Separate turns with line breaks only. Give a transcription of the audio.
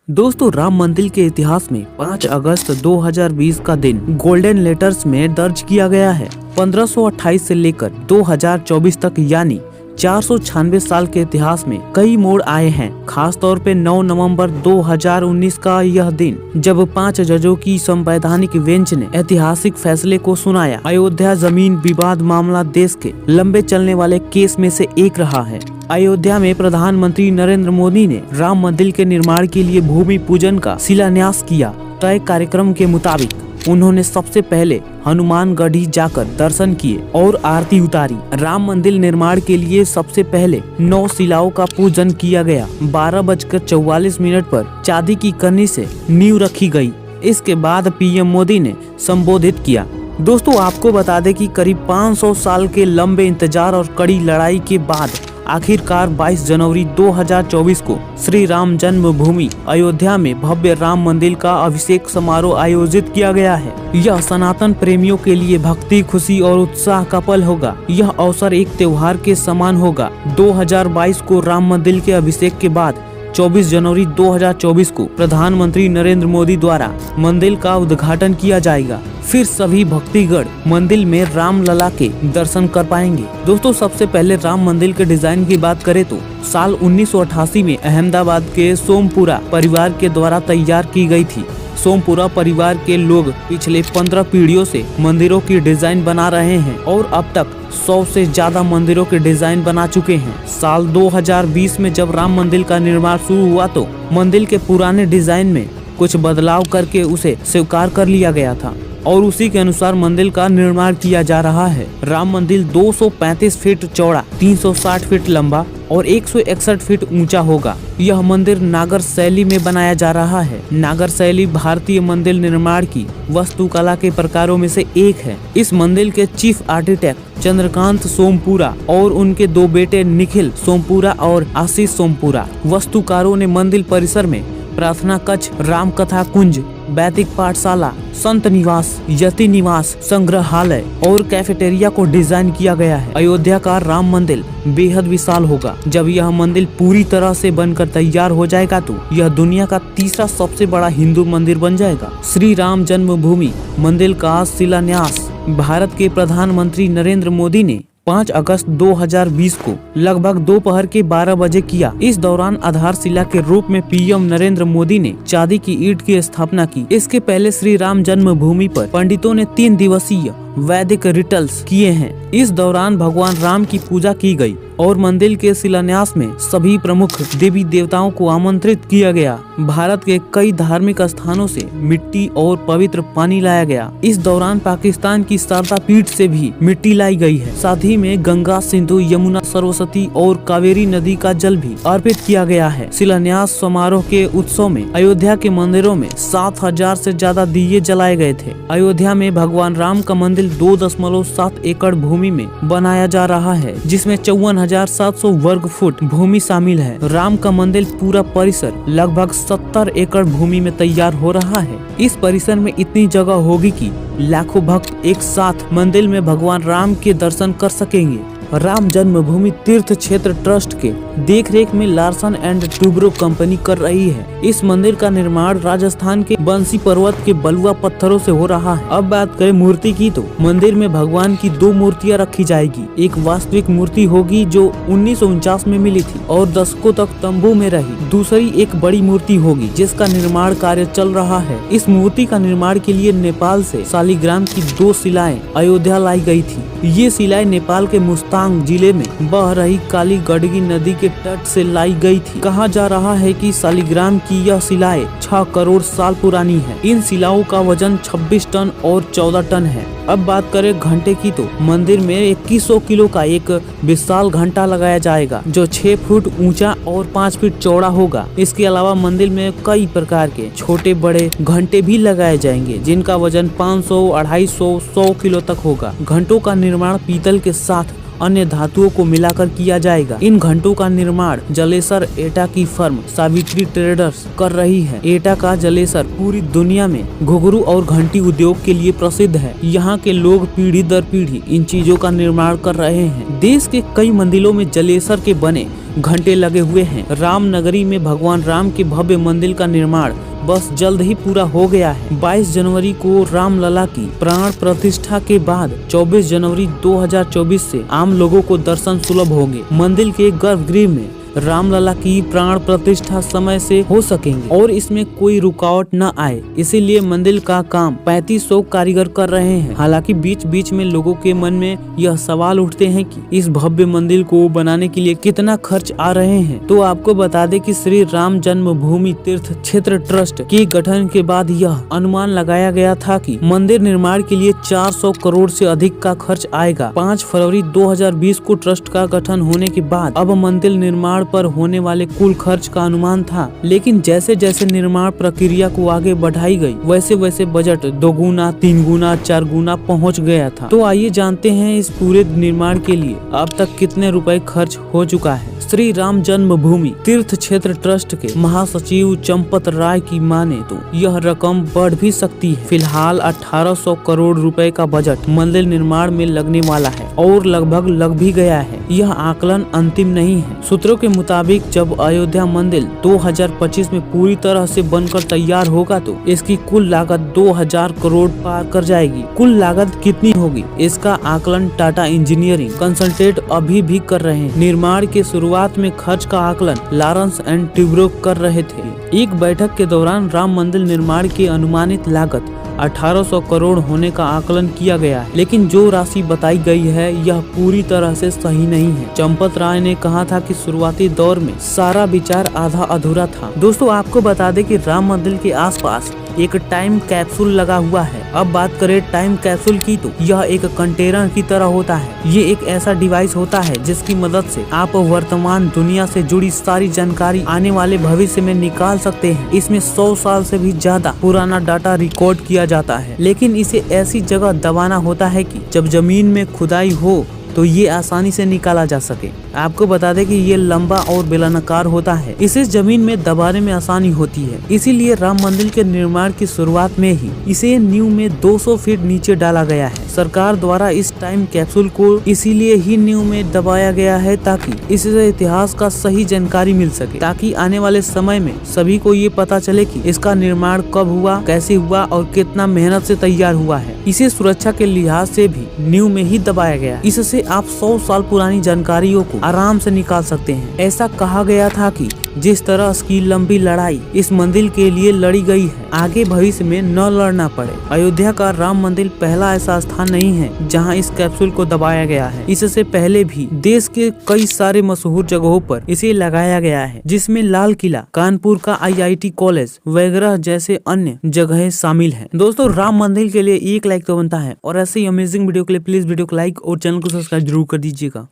दोस्तों, राम मंदिर के इतिहास में 5 अगस्त 2020 का दिन गोल्डन लेटर्स में दर्ज किया गया है। 1528 से लेकर 2024 तक यानी 496 साल के इतिहास में कई मोड़ आए हैं। खास तौर पे 9 नवंबर 2019 का यह दिन, जब 5 जजों की संवैधानिक बेंच ने ऐतिहासिक फैसले को सुनाया। अयोध्या जमीन विवाद मामला देश के लंबे चलने वाले केस में से एक रहा है। अयोध्या में प्रधानमंत्री नरेंद्र मोदी ने राम मंदिर के निर्माण के लिए भूमि पूजन का शिलान्यास किया। तय कार्यक्रम के मुताबिक उन्होंने सबसे पहले हनुमानगढ़ी जाकर दर्शन किए और आरती उतारी। राम मंदिर निर्माण के लिए सबसे पहले 9 शिलाओं का पूजन किया गया। 12:44 पर चांदी की करनी से नींव रखी गई। इसके बाद पीएम मोदी ने संबोधित किया। दोस्तों, आपको बता दें कि करीब 500 साल के लंबे इंतजार और कड़ी लड़ाई के बाद आखिरकार 22 जनवरी 2024 को श्री राम जन्मभूमि अयोध्या में भव्य राम मंदिर का अभिषेक समारोह आयोजित किया गया है। यह सनातन प्रेमियों के लिए भक्ति, खुशी और उत्साह का पल होगा। यह अवसर एक त्योहार के समान होगा। 2022 को राम मंदिर के अभिषेक के बाद 24 जनवरी 2024 को प्रधानमंत्री नरेंद्र मोदी द्वारा मंदिर का उद्घाटन किया जाएगा। फिर सभी भक्तगण मंदिर में राम लला के दर्शन कर पाएंगे। दोस्तों, सबसे पहले राम मंदिर के डिजाइन की बात करें तो साल 1988 में अहमदाबाद के सोमपुरा परिवार के द्वारा तैयार की गई थी। सोमपुरा परिवार के लोग पिछले 15 पीढ़ियों से मंदिरों की डिजाइन बना रहे हैं और अब तक 100 से ज्यादा मंदिरों के डिजाइन बना चुके हैं। साल 2020 में जब राम मंदिर का निर्माण शुरू हुआ तो मंदिर के पुराने डिजाइन में कुछ बदलाव करके उसे स्वीकार कर लिया गया था और उसी के अनुसार मंदिर का निर्माण किया जा रहा है। राम मंदिर 235 फीट चौड़ा, 360 फीट लंबा और 161 फीट ऊंचा होगा। यह मंदिर नागर शैली में बनाया जा रहा है। नागर शैली भारतीय मंदिर निर्माण की वास्तुकला के प्रकारों में से एक है। इस मंदिर के चीफ आर्किटेक्ट चंद्रकांत सोमपुरा और उनके 2 बेटे निखिल सोमपुरा और आशीष सोमपुरा। वास्तुकारों ने मंदिर परिसर में प्रार्थना कक्ष, राम कथा कुंज, वैदिक पाठशाला, संत निवास, यति निवास, संग्रहालय और कैफेटेरिया को डिजाइन किया गया है। अयोध्या का राम मंदिर बेहद विशाल होगा। जब यह मंदिर पूरी तरह से बनकर तैयार हो जाएगा तो यह दुनिया का तीसरा सबसे बड़ा हिंदू मंदिर बन जाएगा। श्री राम जन्मभूमि मंदिर का शिलान्यास भारत के प्रधानमंत्री नरेंद्र मोदी ने 5 अगस्त 2020 को लगभग दोपहर के 12 बजे किया। इस दौरान आधारशिला के रूप में पीएम नरेंद्र मोदी ने चांदी की ईंट की स्थापना की। इसके पहले श्री राम जन्मभूमि पर पंडितों ने 3 दिवसीय वैदिक रिचुअल्स किए हैं। इस दौरान भगवान राम की पूजा की गई और मंदिर के शिलान्यास में सभी प्रमुख देवी देवताओं को आमंत्रित किया गया। भारत के कई धार्मिक स्थानों से मिट्टी और पवित्र पानी लाया गया। इस दौरान पाकिस्तान की शारदा पीठ से भी मिट्टी लाई गई है। साथ ही में गंगा, सिंधु, यमुना, सरस्वती और कावेरी नदी का जल भी अर्पित किया गया है। शिलान्यास समारोह के उत्सव में अयोध्या के मंदिरों में 7000 से ज्यादा दिए जलाए गए थे। अयोध्या में भगवान राम का मंदिर 2.7 एकड़ भूमि में बनाया जा रहा है, जिसमें 54,700 वर्ग फुट भूमि शामिल है। राम का मंदिर पूरा परिसर लगभग 70 एकड़ भूमि में तैयार हो रहा है। इस परिसर में इतनी जगह होगी कि लाखों भक्त एक साथ मंदिर में भगवान राम के दर्शन कर सकेंगे। राम जन्मभूमि तीर्थ क्षेत्र ट्रस्ट के देखरेख में लार्सन एंड टूब्रो कंपनी कर रही है। इस मंदिर का निर्माण राजस्थान के बंसी पर्वत के बलुआ पत्थरों से हो रहा है। अब बात करें मूर्ति की तो मंदिर में भगवान की 2 मूर्तियां रखी जाएगी। एक वास्तविक मूर्ति होगी जो 1949 में मिली थी और दशकों तक तंबू में रही। दूसरी एक बड़ी मूर्ति होगी जिसका निर्माण कार्य चल रहा है। इस मूर्ति का निर्माण के लिए नेपाल से शालिग्राम की 2 शिलाएं अयोध्या लाई गई थी। ये शिलाएं नेपाल के मुस्तांग जिले में बह रही काली गंडकी नदी के तट से लाई गई थी। कहा जा रहा है कि शालिग्राम की यह शिलाएं 6 करोड़ साल पुरानी है। इन शिलाओं का वजन 26 टन और 14 टन है। अब बात करें घंटे की तो मंदिर में 2100 किलो का एक विशाल घंटा लगाया जाएगा जो 6 फुट ऊंचा और 5 फीट चौड़ा होगा। इसके अलावा मंदिर में कई प्रकार के छोटे बड़े घंटे भी लगाए जाएंगे जिनका वजन 500, 250, 100 किलो तक होगा। घंटों का निर्माण पीतल के साथ अन्य धातुओं को मिलाकर किया जाएगा। इन घंटों का निर्माण जलेसर एटा की फर्म सावित्री ट्रेडर्स कर रही है। एटा का जलेसर पूरी दुनिया में घुंघरू और घंटी उद्योग के लिए प्रसिद्ध है। यहाँ के लोग पीढ़ी दर पीढ़ी इन चीजों का निर्माण कर रहे हैं। देश के कई मंदिरों में जलेसर के बने घंटे लगे हुए हैं। रामनगरी में भगवान राम के भव्य मंदिर का निर्माण बस जल्द ही पूरा हो गया है। 22 जनवरी को रामलला की प्राण प्रतिष्ठा के बाद 24 जनवरी 2024 से आम लोगों को दर्शन सुलभ होंगे। मंदिर के गर्भगृह में रामलला की प्राण प्रतिष्ठा समय से हो सकेंगे और इसमें कोई रुकावट न आए, इसीलिए मंदिर का काम 3500 कारीगर कर रहे हैं। हालांकि बीच बीच में लोगों के मन में यह सवाल उठते हैं कि इस भव्य मंदिर को बनाने के लिए कितना खर्च आ रहे हैं। तो आपको बता दें कि श्री राम जन्मभूमि तीर्थ क्षेत्र ट्रस्ट के गठन के बाद यह अनुमान लगाया गया था कि मंदिर निर्माण के लिए 400 करोड़ से अधिक का खर्च आएगा। 5 फरवरी 2020 को ट्रस्ट का गठन होने के बाद अब मंदिर निर्माण पर होने वाले कुल खर्च का अनुमान था, लेकिन जैसे जैसे निर्माण प्रक्रिया को आगे बढ़ाई गई वैसे वैसे बजट 2 गुना 3 गुना 4 गुना पहुंच गया था। तो आइए जानते हैं इस पूरे निर्माण के लिए अब तक कितने रुपए खर्च हो चुका है। श्री राम जन्मभूमि तीर्थ क्षेत्र ट्रस्ट के महासचिव चंपत राय की माने तो यह रकम बढ़ भी सकती है। फिलहाल 1800 करोड़ रुपए का बजट मंदिर निर्माण में लगने वाला है और लगभग लग भी गया है। यह आकलन अंतिम नहीं है। सूत्रों के मुताबिक जब अयोध्या मंदिर 2025 में पूरी तरह से बनकर तैयार होगा तो इसकी कुल लागत 2000 करोड़ पार कर जाएगी। कुल लागत कितनी होगी इसका आकलन टाटा इंजीनियरिंग कंसल्टेंट अभी भी कर रहे हैं। निर्माण के शुरुआत में खर्च का आकलन लॉरेंस एंड ट्यूब्रो कर रहे थे। एक बैठक के दौरान राम मंदिर निर्माण की अनुमानित लागत 1800 करोड़ होने का आकलन किया गया है, लेकिन जो राशि बताई गई है यह पूरी तरह से सही नहीं है। चंपत राय ने कहा था कि शुरुआती दौर में सारा विचार आधा अधूरा था। दोस्तों आपको बता दें कि राम मंदिर के आसपास एक टाइम कैप्सूल लगा हुआ है। अब बात करें टाइम कैप्सूल की तो यह एक कंटेनर की तरह होता है। ये एक ऐसा डिवाइस होता है जिसकी मदद से आप वर्तमान दुनिया से जुड़ी सारी जानकारी आने वाले भविष्य में निकाल सकते हैं। इसमें 100 साल से भी ज्यादा पुराना डाटा रिकॉर्ड किया जाता है, लेकिन इसे ऐसी जगह दबाना होता है कि जब जमीन में खुदाई हो तो ये आसानी से निकाला जा सके। आपको बता दें कि ये लंबा और बेलनाकार होता है, इसे जमीन में दबाने में आसानी होती है। इसीलिए राम मंदिर के निर्माण की शुरुआत में ही इसे नींव में 200 फीट नीचे डाला गया है। सरकार द्वारा इस टाइम कैप्सूल को इसीलिए ही नींव में दबाया गया है ताकि इससे इतिहास का सही जानकारी मिल सके, ताकि आने वाले समय में सभी को ये पता चले कि इसका निर्माण कब हुआ, कैसे हुआ और कितना मेहनत से तैयार हुआ है। इसे सुरक्षा के लिहाज से भी नींव में ही दबाया गया। इससे आप 100 साल पुरानी जानकारियों को आराम से निकाल सकते हैं। ऐसा कहा गया था कि जिस तरह की लंबी लड़ाई इस मंदिर के लिए लड़ी गई है, आगे भविष्य में न लड़ना पड़े। अयोध्या का राम मंदिर पहला ऐसा स्थान नहीं है जहां इस कैप्सूल को दबाया गया है। इससे पहले भी देश के कई सारे मशहूर जगहों पर इसे लगाया गया है, जिसमें लाल किला, कानपुर का IIT कॉलेज वगैरह जैसे अन्य जगहें शामिल हैं। दोस्तों राम मंदिर के लिए 1 लाइक तो बनता है और ऐसे ही अमेजिंग वीडियो के लिए प्लीज वीडियो को लाइक और चैनल को सब्सक्राइब जरूर कर दीजिएगा।